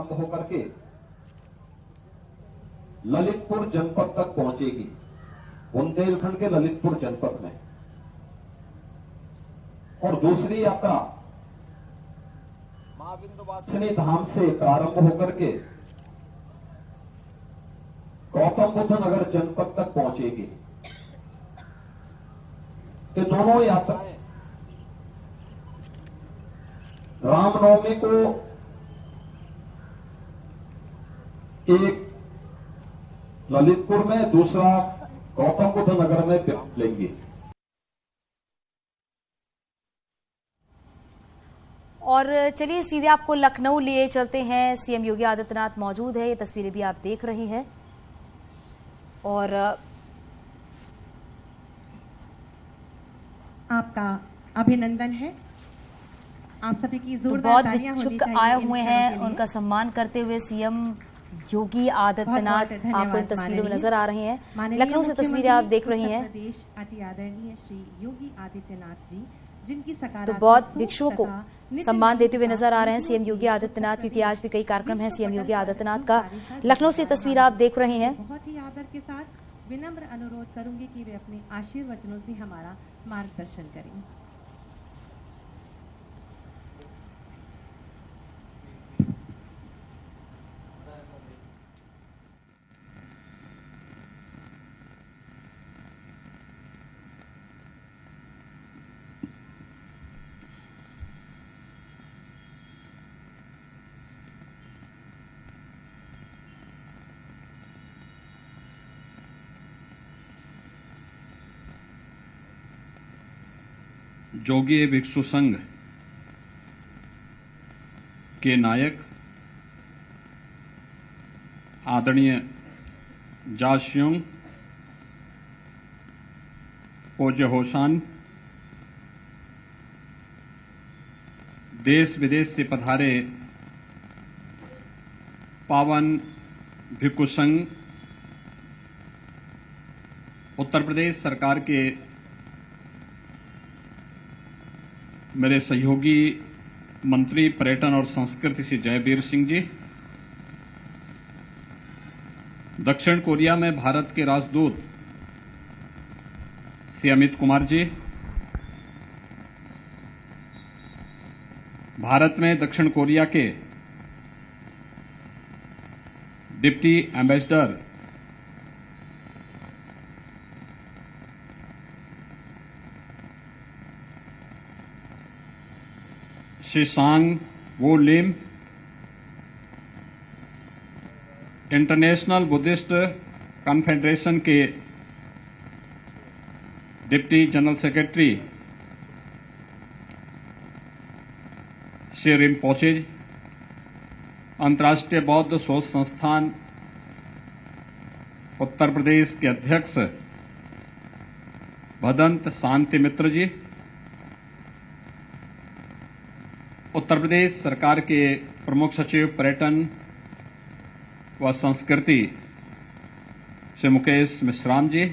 प्रारंभ होकर के ललितपुर जनपद तक पहुंचेगी। बुंदेलखंड के ललितपुर जनपद में, और दूसरी यात्रा मां विंध्यवासिनी धाम से प्रारंभ होकर के गौतम बुद्ध नगर जनपद तक पहुंचेगी। ये दोनों यात्राएं रामनवमी को एक ललितपुर में, दूसरा गौतम बुद्ध नगर में विराम लेंगे। और चलिए सीधे आपको लखनऊ लिए चलते हैं। सीएम योगी आदित्यनाथ मौजूद है, ये तस्वीरें भी आप देख रहे हैं। और आपका अभिनंदन है। आप सभी की जोरदार बहुत तालियां होनी इच्छुक चाहिए आए हुए हैं, उनका सम्मान करते हुए सीएम योगी आदित्यनाथ आपको इन तस्वीरों में नजर आ रहे हैं। लखनऊ से तस्वीरें आप देख रही हैं। प्रदेश अति आदरणीय श्री योगी आदित्यनाथ जी, जिनकी तो बहुत भिक्षुओं को सम्मान देते हुए नजर आ रहे हैं सीएम योगी आदित्यनाथ, क्योंकि आज भी कई कार्यक्रम है सीएम योगी आदित्यनाथ का। लखनऊ से तस्वीर आप देख रहे हैं। बहुत ही आदर के साथ विनम्र अनुरोध करूंगी कि वे अपने आशीर्वचनों से हमारा मार्गदर्शन करें। जोगी भिक्षु संघ के नायक आदरणीय जास्योंग पूज्य होशान, देश विदेश से पधारे पावन भिक्षु संघ, उत्तर प्रदेश सरकार के मेरे सहयोगी मंत्री पर्यटन और संस्कृति श्री जयवीर सिंह जी, दक्षिण कोरिया में भारत के राजदूत श्री अमित कुमार जी, भारत में दक्षिण कोरिया के डिप्टी एम्बेसडर श्री सांग वो लिम, इंटरनेशनल बुद्धिस्ट कॉन्फेडरेशन के deputy general secretary Shri Rinpoche, अंतर्राष्ट्रीय बौद्ध शोध संस्थान उत्तर प्रदेश के अध्यक्ष भदंत शांति मित्र जी, उत्तर प्रदेश सरकार के प्रमुख सचिव पर्यटन व संस्कृति श्री मुकेश मिश्राम जी,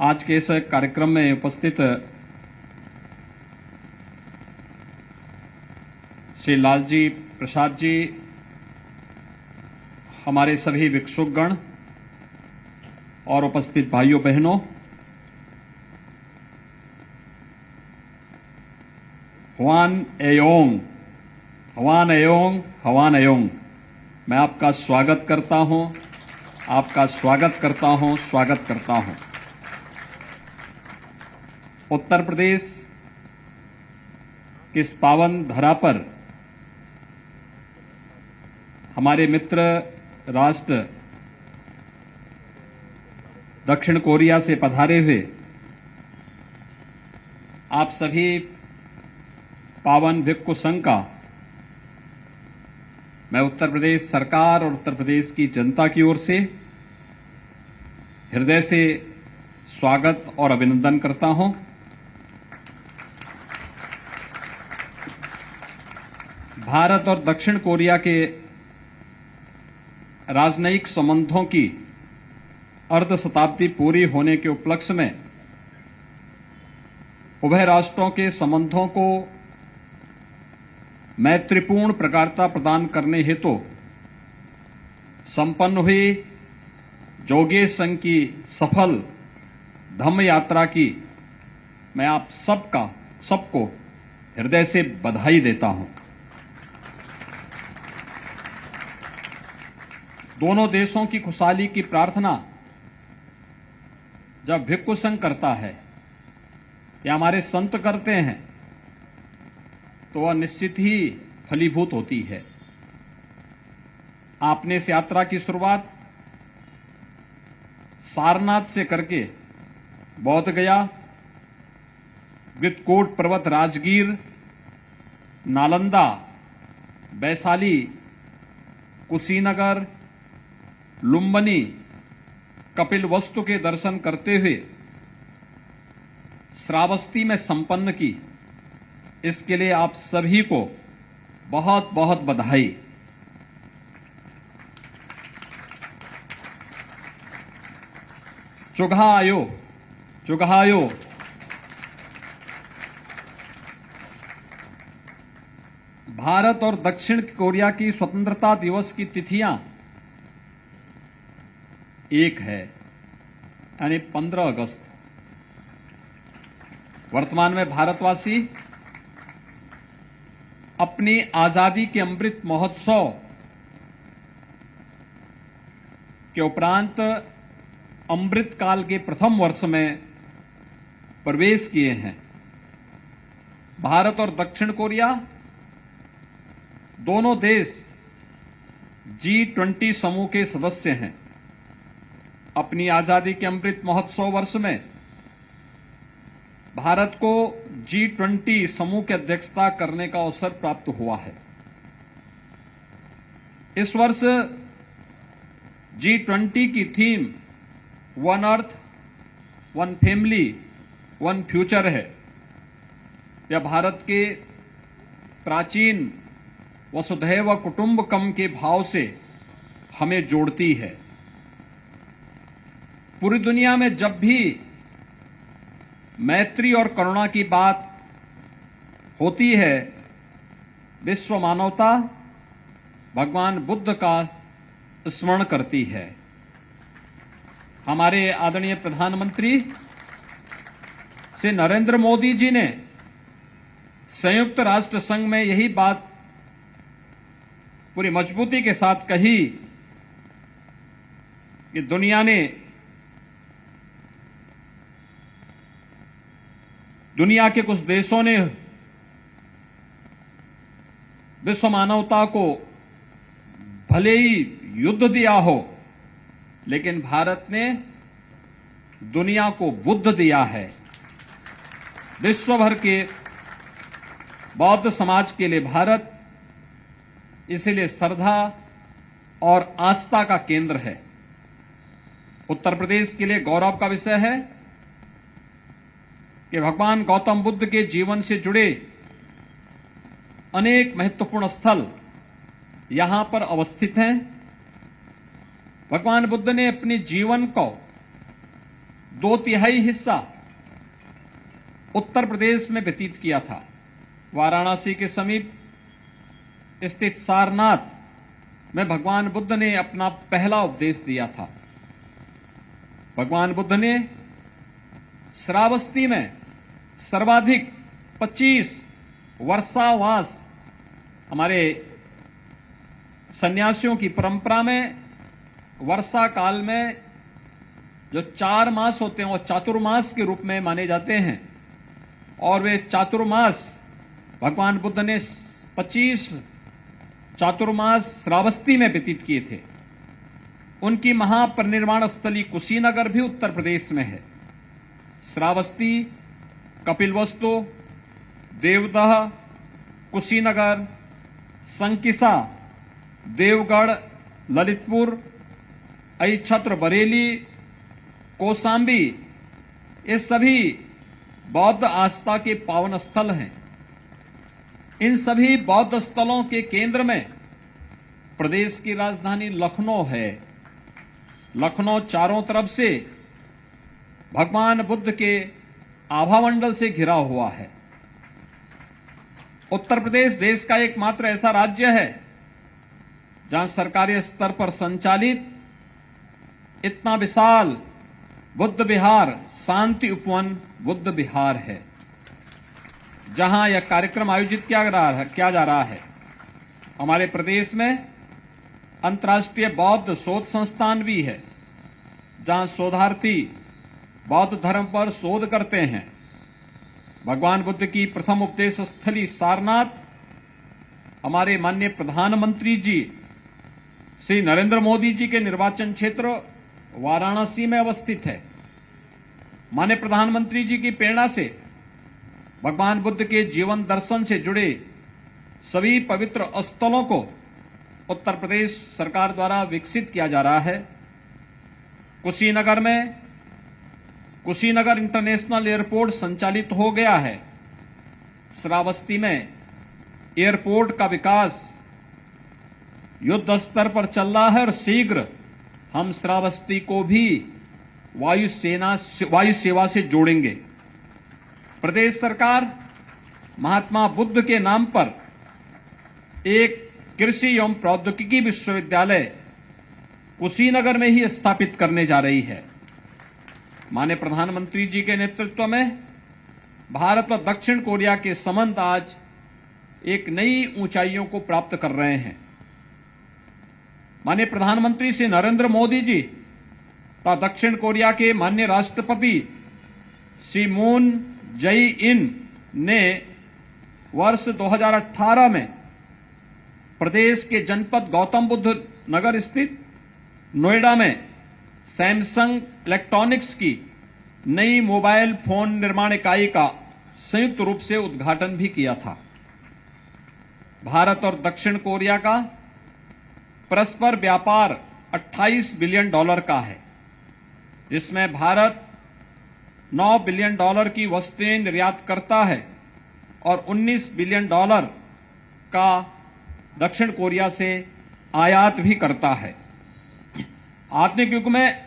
आज के इस कार्यक्रम में उपस्थित श्री लालजी प्रसाद जी, हमारे सभी भिक्षुकगण और उपस्थित भाइयों बहनों, हवान एयोंग, हवान एयोंग, हवान एयोंग, मैं आपका स्वागत करता हूं, आपका स्वागत करता हूं, स्वागत करता हूं। उत्तर प्रदेश की इस पावन धरा पर हमारे मित्र राष्ट्र दक्षिण कोरिया से पधारे हुए आप सभी पावन भिक्षु संघ का मैं उत्तर प्रदेश सरकार और उत्तर प्रदेश की जनता की ओर से हृदय से स्वागत और अभिनंदन करता हूं। भारत और दक्षिण कोरिया के राजनयिक संबंधों की अर्ध शताब्दी पूरी होने के उपलक्ष्य में उभय राष्ट्रों के संबंधों को मैत्रीपूर्ण प्रगाढ़ता प्रदान करने हेतु संपन्न हुई जोगेश संघ की सफल धम्म यात्रा की मैं आप सबको हृदय से बधाई देता हूं। दोनों देशों की खुशहाली की प्रार्थना जब भिक्खु संघ करता है या हमारे संत करते हैं तो वह निश्चित ही फलीभूत होती है। आपने इस यात्रा की शुरुआत सारनाथ से करके बौद्ध गया, गृतकोट पर्वत, राजगीर, नालंदा, वैशाली, कुशीनगर, लुम्बिनी, कपिलवस्तु के दर्शन करते हुए श्रावस्ती में संपन्न की। इसके लिए आप सभी को बहुत बहुत बधाई। चुगहायो भारत और दक्षिण कोरिया की स्वतंत्रता दिवस की तिथियां एक है, यानी 15 अगस्त। वर्तमान में भारतवासी अपनी आजादी के अमृत महोत्सव के उपरांत अमृत काल के प्रथम वर्ष में प्रवेश किए हैं। भारत और दक्षिण कोरिया दोनों देश G20 समूह के सदस्य हैं। अपनी आजादी के अमृत महोत्सव वर्ष में भारत को G20 समूह की अध्यक्षता करने का अवसर प्राप्त हुआ है। इस वर्ष G20 की theme one earth, one family, one future है। यह भारत के प्राचीन वसुधैव कुटुंबकम के भाव से हमें जोड़ती है। पूरी दुनिया में जब भी मैत्री और करुणा की बात होती है, विश्व मानवता भगवान बुद्ध का स्मरण करती है। हमारे आदरणीय प्रधानमंत्री श्री नरेंद्र मोदी जी ने संयुक्त राष्ट्र संघ में यही बात पूरी मजबूती के साथ कही कि दुनिया के कुछ देशों ने विश्व मानवता को भले ही युद्ध दिया हो, लेकिन भारत ने दुनिया को बुद्ध दिया है। विश्व भर के बौद्ध समाज के लिए भारत इसलिए श्रद्धा और आस्था का केंद्र है। उत्तर प्रदेश के लिए गौरव का विषय है कि भगवान गौतम बुद्ध के जीवन से जुड़े अनेक महत्वपूर्ण स्थल यहां पर अवस्थित हैं। भगवान बुद्ध ने अपने जीवन को 2/3 हिस्सा उत्तर प्रदेश में व्यतीत किया था। वाराणसी के समीप स्थित सारनाथ में भगवान बुद्ध ने अपना पहला उपदेश दिया था। भगवान बुद्ध ने श्रावस्ती में सर्वाधिक 25 वर्षावास, हमारे सन्यासियों की परंपरा में वर्षा काल में जो 4 मास होते हैं वो चातुर्मास के रूप में माने जाते हैं, और वे चातुर्मास भगवान बुद्ध ने 25 चातुर्मास श्रावस्ती में व्यतीत किए थे। उनकी महापरिनिर्वाण स्थली कुशीनगर भी उत्तर प्रदेश में है। श्रावस्ती, कपिलवस्तु, देवदह, कुशीनगर, संकिसा, देवगढ़, ललितपुर, अहिछत्र, बरेली, कौशाम्बी, ये सभी बौद्ध आस्था के पावन स्थल हैं। इन सभी बौद्ध स्थलों के केंद्र में प्रदेश की राजधानी लखनऊ है। लखनऊ चारों तरफ से भगवान बुद्ध के आभामंडल से घिरा हुआ है। उत्तर प्रदेश देश का एकमात्र ऐसा राज्य है जहां सरकारी स्तर पर संचालित इतना विशाल बुद्ध विहार शांति उपवन बुद्ध विहार है, जहां यह कार्यक्रम आयोजित किया जा रहा है। हमारे प्रदेश में अंतर्राष्ट्रीय बौद्ध शोध संस्थान भी है, जहां शोधार्थी बौद्ध धर्म पर शोध करते हैं। भगवान बुद्ध की प्रथम उपदेश स्थली सारनाथ हमारे माननीय प्रधानमंत्री जी श्री नरेंद्र मोदी जी के निर्वाचन क्षेत्र वाराणसी में अवस्थित है। माननीय प्रधानमंत्री जी की प्रेरणा से भगवान बुद्ध के जीवन दर्शन से जुड़े सभी पवित्र स्थलों को उत्तर प्रदेश सरकार द्वारा विकसित किया जा रहा है। कुशीनगर में कुशीनगर इंटरनेशनल एयरपोर्ट संचालित हो गया है। श्रावस्ती में एयरपोर्ट का विकास युद्ध स्तर पर चल रहा है और शीघ्र हम श्रावस्ती को भी वायु सेवा से जोड़ेंगे। प्रदेश सरकार महात्मा बुद्ध के नाम पर एक कृषि एवं प्रौद्योगिकी विश्वविद्यालय कुशीनगर में ही स्थापित करने जा रही है। माननीय प्रधानमंत्री जी के नेतृत्व में भारत और दक्षिण कोरिया के संबंध आज एक नई ऊंचाइयों को प्राप्त कर रहे हैं। माननीय प्रधानमंत्री श्री नरेंद्र मोदी जी तथा दक्षिण कोरिया के माननीय राष्ट्रपति श्री मून जई इन ने वर्ष 2018 में प्रदेश के जनपद गौतम बुद्ध नगर स्थित नोएडा में सैमसंग इलेक्ट्रॉनिक्स की नई मोबाइल फोन निर्माण इकाई का संयुक्त रूप से उद्घाटन भी किया था। भारत और दक्षिण कोरिया का परस्पर व्यापार $28 बिलियन का है, जिसमें भारत $9 बिलियन की वस्तुएं निर्यात करता है और $19 बिलियन का दक्षिण कोरिया से आयात भी करता है। आधुनिक युग में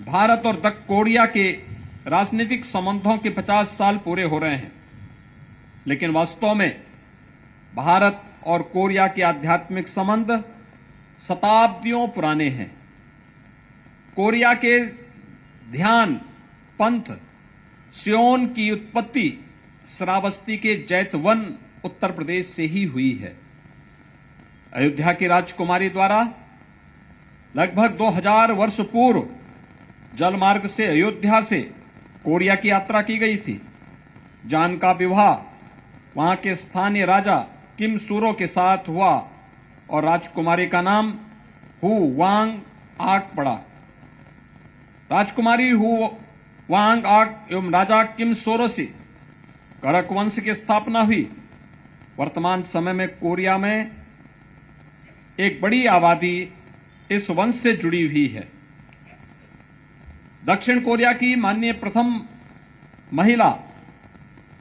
भारत और दक्षिण कोरिया के राजनीतिक संबंधों के 50 साल पूरे हो रहे हैं, लेकिन वास्तव में भारत और कोरिया के आध्यात्मिक संबंध शताब्दियों पुराने हैं। कोरिया के ध्यान पंथ सियोन की उत्पत्ति श्रावस्ती के जैतवन उत्तर प्रदेश से ही हुई है। अयोध्या की राजकुमारी द्वारा लगभग 2000 वर्ष पूर्व जलमार्ग से अयोध्या से कोरिया की यात्रा की गई थी। जान का विवाह वहां के स्थानीय राजा किम सूरो के साथ हुआ और राजकुमारी का नाम हु वांग आक पड़ा। राजकुमारी हु वांग आक एवं राजा किम सोरो से करक वंश की स्थापना हुई। वर्तमान समय में कोरिया में एक बड़ी आबादी इस वंश से जुड़ी हुई है। दक्षिण कोरिया की माननीय प्रथम महिला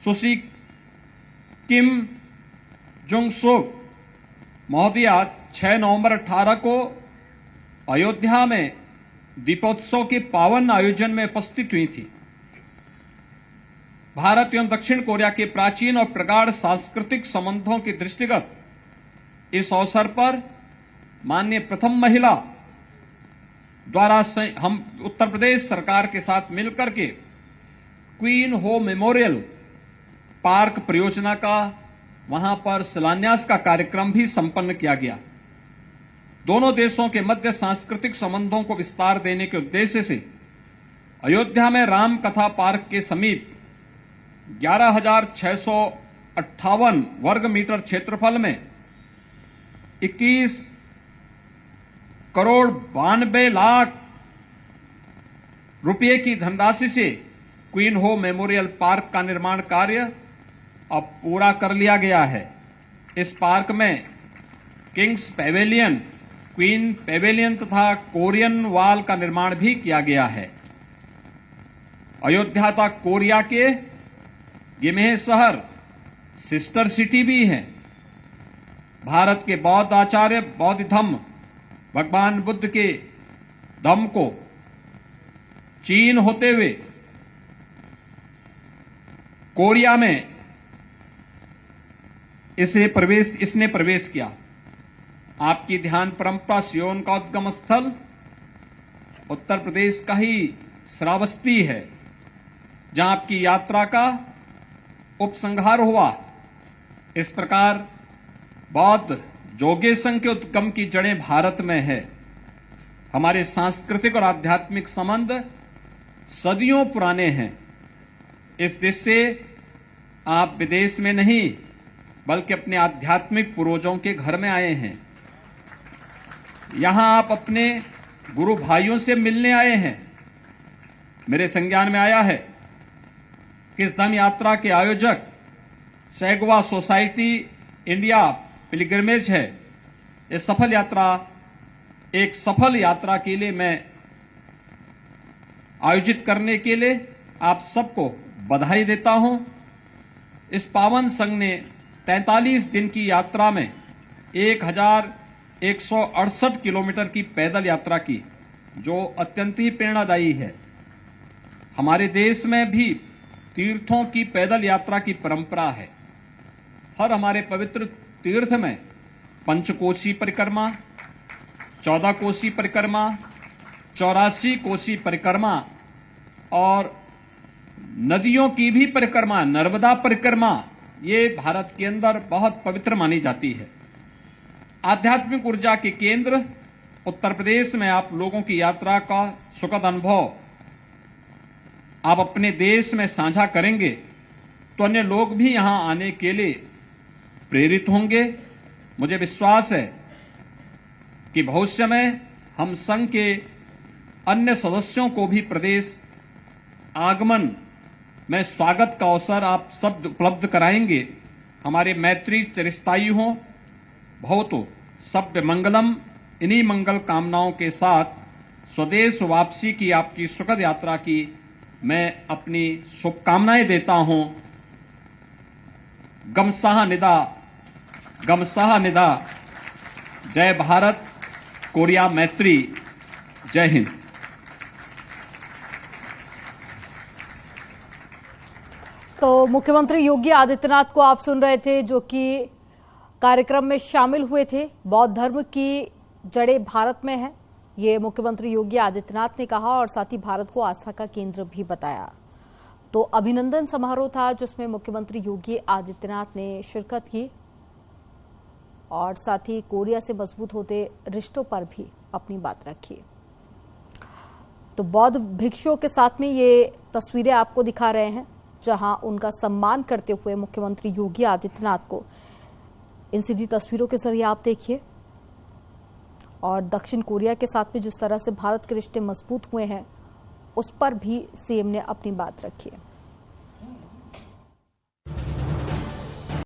सुश्री किम जोंग सुक महोदया 6 नवंबर 18 को अयोध्या में दीपोत्सव के पावन आयोजन में उपस्थित हुई थी। भारत एवं दक्षिण कोरिया के प्राचीन और प्रगाढ़ सांस्कृतिक संबंधों के दृष्टिगत इस अवसर पर माननीय प्रथम महिला द्वारा हम उत्तर प्रदेश सरकार के साथ मिलकर के क्वीन हो मेमोरियल पार्क परियोजना का वहां पर शिलान्यास का कार्यक्रम भी संपन्न किया गया। दोनों देशों के मध्य सांस्कृतिक संबंधों को विस्तार देने के उद्देश्य से अयोध्या में राम कथा पार्क के समीप 11,658 वर्ग मीटर क्षेत्रफल में 21 करोड़ 92 लाख रुपए की धनराशि से क्वीन हो मेमोरियल पार्क का निर्माण कार्य अब पूरा कर लिया गया है। इस पार्क में किंग्स पेवेलियन, क्वीन पेवेलियन तथा कोरियन वॉल का निर्माण भी किया गया है। अयोध्या तथा कोरिया के गिमेह शहर सिस्टर सिटी भी हैं। भारत के बौद्ध आचार्य बौद्ध धम्म भगवान बुद्ध के धम्म को चीन होते हुए कोरिया में इसने प्रवेश किया। आपकी ध्यान परंपरा सियोन का उद्गम स्थल उत्तर प्रदेश का ही श्रावस्ती है, जहां आपकी यात्रा का उपसंहार हुआ। इस प्रकार बौद्ध जोगेसंघ के उद्गम की जड़ें भारत में है। हमारे सांस्कृतिक और आध्यात्मिक संबंध सदियों पुराने हैं। इस देश से आप विदेश में नहीं बल्कि अपने आध्यात्मिक पूर्वजों के घर में आए हैं। यहां आप अपने गुरु भाइयों से मिलने आए हैं। मेरे संज्ञान में आया है कि इस धम्म यात्रा के आयोजक सैगवा सोसाइटी इंडिया पिलग्रिमेज है। एक सफल यात्रा के लिए मैं आयोजित करने के लिए आप सबको बधाई देता हूं। इस पावन संघ ने 43 दिन की यात्रा में 1168 किलोमीटर की पैदल यात्रा की, जो अत्यंत ही प्रेरणादायी है। हमारे देश में भी तीर्थों की पैदल यात्रा की परंपरा है। हर हमारे पवित्र तीर्थ में पंचकोशी परिक्रमा, 14 कोसी परिक्रमा, 84 कोसी परिक्रमा और नदियों की भी परिक्रमा, नर्मदा परिक्रमा, ये भारत के अंदर बहुत पवित्र मानी जाती है। आध्यात्मिक ऊर्जा के केंद्र उत्तर प्रदेश में आप लोगों की यात्रा का सुखद अनुभव आप अपने देश में साझा करेंगे तो अन्य लोग भी यहां आने के लिए प्रेरित होंगे। मुझे विश्वास है कि भविष्य में हम संघ के अन्य सदस्यों को भी प्रदेश आगमन में स्वागत का अवसर आप सब उपलब्ध कराएंगे। हमारे मैत्री चिरस्थायी हो। भवतु सभ्य मंगलम। इन्हीं मंगल कामनाओं के साथ स्वदेश वापसी की आपकी सुखद यात्रा की मैं अपनी शुभकामनाएं देता हूं। गमसाह निदा। जय भारत। कोरिया मैत्री। जय हिंद। तो मुख्यमंत्री योगी आदित्यनाथ को आप सुन रहे थे, जो कि कार्यक्रम में शामिल हुए थे। बौद्ध धर्म की जड़ें भारत में है, ये मुख्यमंत्री योगी आदित्यनाथ ने कहा और साथ ही भारत को आस्था का केंद्र भी बताया। तो अभिनंदन समारोह था जिसमें मुख्यमंत्री योगी आदित्यनाथ ने शिरकत की और साथ ही कोरिया से मजबूत होते रिश्तों पर भी अपनी बात रखी। तो बौद्ध भिक्षुओं के साथ में ये तस्वीरें आपको दिखा रहे हैं, जहां उनका सम्मान करते हुए मुख्यमंत्री योगी आदित्यनाथ को इन सीधी तस्वीरों के जरिए आप देखिए। और दक्षिण कोरिया के साथ में जिस तरह से भारत के रिश्ते मजबूत हुए हैं, उस पर भी सीएम ने अपनी बात रखी है।